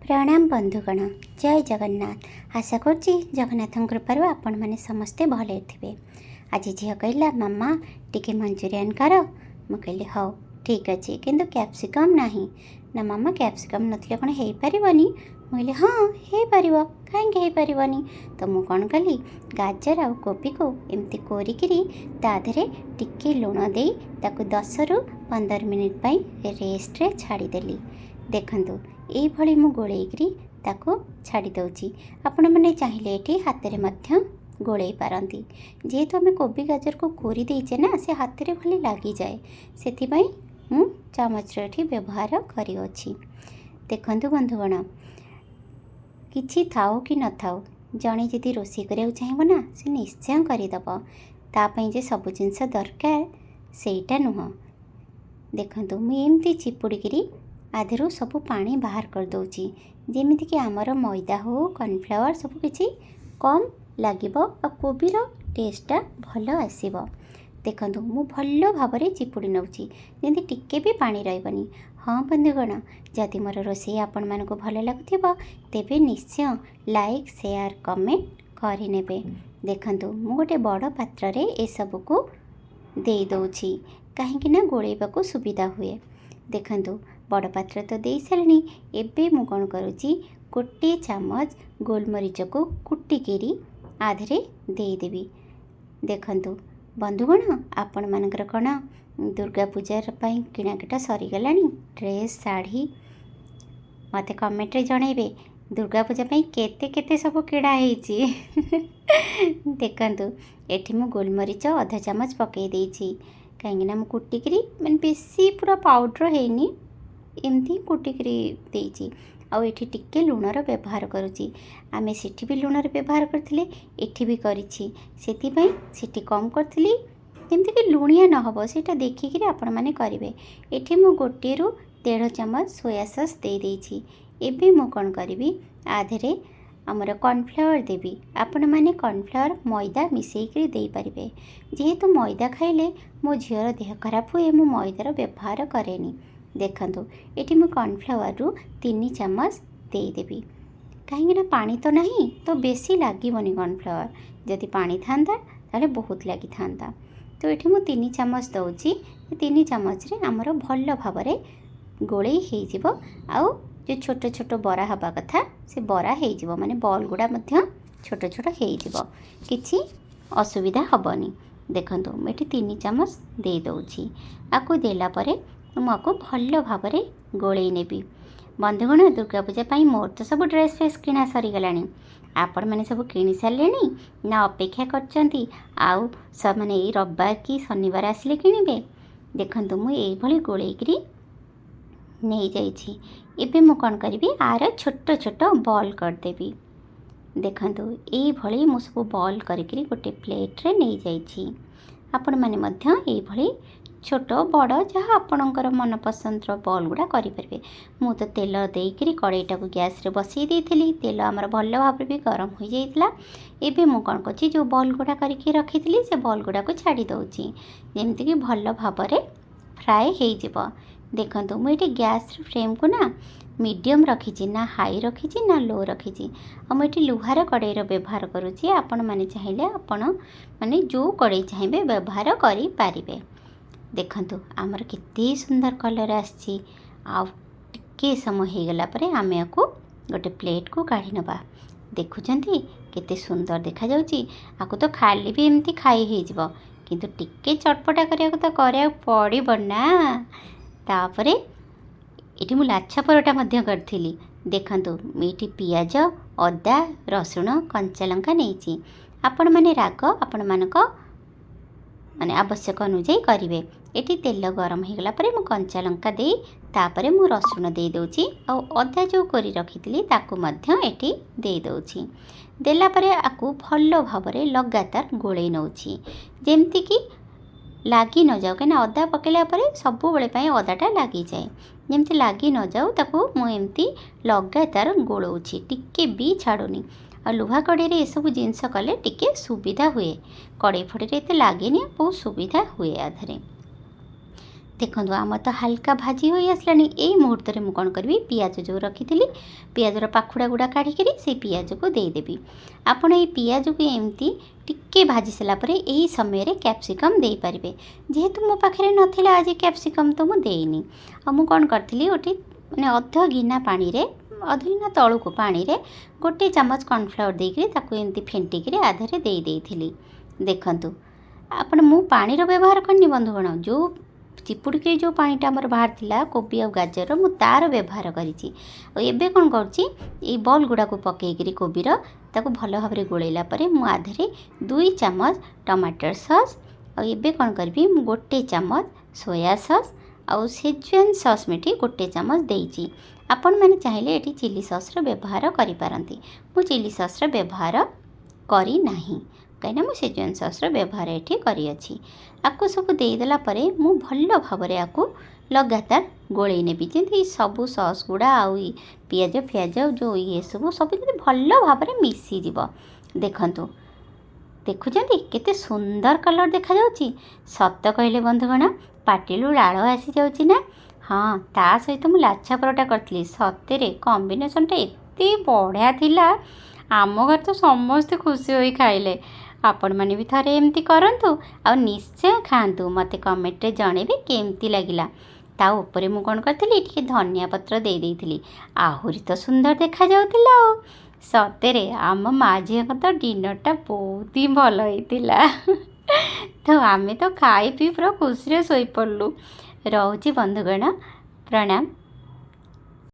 प्रणाम बंधुगण, जय जगन्नाथ। आशा करछि जगन्नाथ कृपार आपण मैंने समस्ते भले थे। आज झील कहला मामा टिके मंचूरियन कर। मु कहली हाँ ठीक अच्छे किंतु कैप्सिकम नहीं ना मामा कैप्सिकम नथिले कौन हो पारनी। मुझे हाँ हो पार कहीं पारनी। तो मुझे कौन कली गाजर आ कोबी को एमती कोरिकी ताधे टिके लुण दे 10 ରୁ 15 मिनिट रेस्ट रे छाड़ीदेली। देखंतु ये मु गोलैकरी ताको छाड़ी दउची। आपण मैंने चाहिए ये हाथ में गोलै पारती। जेहेतु आम कोबी गाजर को कोरी देचे ना से हाथ में भली लगी जाए से मु चामच ये व्यवहार करी। देखंतु बंधुगण किछि थाओ कि न थाओ जड़े जदि रोषे करिया चाहिए ना से निश्चय करदेव। तापाई जे सब जिनस दरकार सेटा नुह। देखंतु मुझे चिपुड़ी आधेरू सब पानी बाहर कर दउची जेमिति कि आमर मैदा हो कॉर्नफ्लावर सब किछि कम लागिबो आ कोबीर टेस्टा भल आसीबो। देखंतु मु भल भाव में चिपुड़ी नउची जेमति टिके भी पानी रहबनी। हाँ बंधुगण जदि मोर रोषे आपण मानको भल लागुथिबो तेबे निश्चय लाइक शेयर कमेंट करि नेबे। देखंतु मु गोटे बड़ पात्र रे ए सब को दे दउची काहेकि ना गोळेबाको सुविधा हुए। देखंतु बड़ पात्र तो दे सारे एबे मु कौन करुँची गोटे चामच गोलमरीच को कुटिकी आधे देदेवी। देखंतु बंधुगण आपण मानकर कौन दुर्गा पूजार किणाकिटा सरीगला ड्रेस साड़ी मते कमेंट रे जणेबे दुर्गा पूजा केते केते सब किड़ा होईची। देखंतु एठी मु गोलमरीच आधा चामच पकई देइची कहीं मु कुटिकी मैंने बेसी पूरा पाउडर हैनी एमती कुटिकी देइची। आउ एठी टिके लुणर व्यवहार करुची। आमे सेठी भी लुणर व्यवहार करथिले एठी भी करिछि सेति सेठी कम करथिली जेमति कि लुणिया न हबो सेटा देखिकि आपण माने करिवे। एठी मु 1 ରୁ 1.5 चामच सोया सॉस दे देइछि। एबे मु कोन करिवि आधेरे आमर कॉर्नफ्लावर देवी। आपण माने कॉर्नफ्लावर मैदा मिसेइकरी दे पारिबे। जेहेतु मैदा खाइले मो झीर देह खराब हुए मु मैदार व्यवहार करेनी। देखंतु एटी मु कॉर्नफ्लावर रु 3 चामच देदेवी कहीं पानी तो नहीं तो बेसी लागबनी। कॉर्नफ्लावर जदि पानी थांता ताले बहुत लगी थांता। तो ये मु 3 चामच दउची। 3 चामच रे आमर भल भाव में गोलै हो आउ जो छोट छोट बरा हवा कथा से बरा हो माने बॉल गुड़ा मध्य छोट छोट हो किछि असुविधा हबनी। देखंतु मुझे 3 चामच दे दउची। आकु देला परे मुझको भल भाव में गोलै नेबी। बंधुगण दुर्गा पूजा मोर तो सब ड्रेस फ्रेस किणा सरीगला। आपण मैंने सब किणी सारे ना अपेक्षा करचंती आउ सब माने रविवार कि शनिवार आसिले किणिबे। देखंतु मु एई भली गोलैकरी नहीं जाइछि। एबे मु कोन करिवि आर छोट छोट बॉल करदेवी। देखंतु एई भली मु सब बॉल करिकरी गोटे प्लेट रे नहीं जाइछि। आपण माने मध्य एई भली छोट बड़ जहाँ आपणकर मन पसंद बॉल गुड़ा करें। मु तो तेल देकरी कड़ईटा को गैस रे बसई देइथिली। तेल आमर भल भाव भी गरम हो जाइतिला। एबे मु कौन करछि जो बॉल गुड़ा करके रखी से बॉल गुड़ा को छाड़ी दउची जेमति कि भल भाव में फ्राए हो जिवो। देखंतु मुझे गैस फ्लेम को ना मीडियम रखी ना हाई रखी ना लो रखी। मुझे लुहार कड़ईर व्यवहार करुँची। आपण मैंने चाहिए आपण माने जो कड़ई चाहिए व्यवहार करि पारिबे। देखंतु आमर केते सुंदर कलर आछि। टिके समय हो गला परे आमे आकु गोटे प्लेट को काढ़ी नबा। देखुचंती केते सुंदर देखा जाउची। आकु तो खाली भी एमती खाई हो जिवो किंतु टिके चटपटा करिया तो करिया पड़िबो ना। तापरे एठी मु लाछा परोटा मध्य करथिली। देखंतु मीठी पियाज अदा रसुण कंचा लंका नेइची। आपण माने राग आपण मानको माने आवश्यक अनुसार करेंगे। ये तेल गरम हो गला परे मु कंचा लंका दे तापरे मु रसुण दे दउची आ अदा जो करी रखी ताकू मध्य एठी दे दउची। देला परे आकू भल भाव में लगातार गोलै नउची जेमति कि लागी न जाओ कहीं अदा पकेला परे सब बेले अदाटा लगी जाए जेमति लागी न जाओ ताकू मु एमती लगातार गोलौची टिके भी छाड़ुनी। आ लुहा कड़े ये सब जिनस कले टिके सुविधा हुए। कड़े फड़े एत लगे बहुत सुविधा हुए आधे। देखो आम तो हल्का भाजी हो आसलानी। यही मुहूर्त में मुझे कौन करी पियाज जो रखी पियाजर पाखुड़ा गुड़ा काढ़िक से पियाज को देदेवी। आपड़ ये पियाज को एमती टिके भाजी सारापर यही समय कैप्सिकम दे पारे। जेहेतु मो पाखे नाला आज कैप्सिकम तो मुझे देनी मुझे कौन करी गोटे मैंने अध गिना पानी रे अध गिना तलू को पानी रे गोटे चामच कॉर्नफ्लावर देकर एमती फेंटिक आधे दे देखु आपण मु पानी व्यवहार करनी बंधुगण। जो चिपुड़िक जो पानीटा आमर बाहर थिला कोबी आ गाजर मु तार व्यवहार करिछि। एबे कोन करछि ए बॉल गुडा को पकेइकरी कोबीर ताको भल भाव में गोलेला परे मु आधे 2 चामच टमाटर सॉस और एबे कोन करबी मु गोटे चामच सोया सॉस और सेजवान सॉस मेटी गोटे चामच देइछि। आपण माने चाहिले एटी चिली सॉस रो व्यवहार करि पारंती। मु चिली सॉस रो व्यवहार करी नाही कहीं मुझे सेजवान सॉस रो व्यवहार ये करी आपको सब देदेला मु भल भाव में आपको लगातार गोले नेबी जमी सबू सॉस गुड़ा आउ पियाज फियाज जो ये सब सब भल भाव में मिसीज। देखु देखुं केते सुंदर कलर देखा जाउची। सत कहले बंधुगण पाटिलू लाल आसी जाउची ना। हाँ ता सहित मुझे लाछा परोटा करी सतरे कॉम्बिनेशनटा एते बढ़िया थिला। आम घर तो समस्ते खुशी होई खाइले। आपण मैंने भी थरे एमती करंतु आ निश्चय खातु मते कमेंट रे जणेबे केमती लागिला। ता ऊपर मु कोन करथिली टिके धनिया पत्र दे देइथिली आहुरी तो सुंदर देखा जाउतिला। सतेरे आम माझी तो डिनरटा बहुत ही भल होइतिला। तो आमे तो खाई पी पूरा खुशी रे सोई पड़लु। रहउची बंधुगण प्रणाम।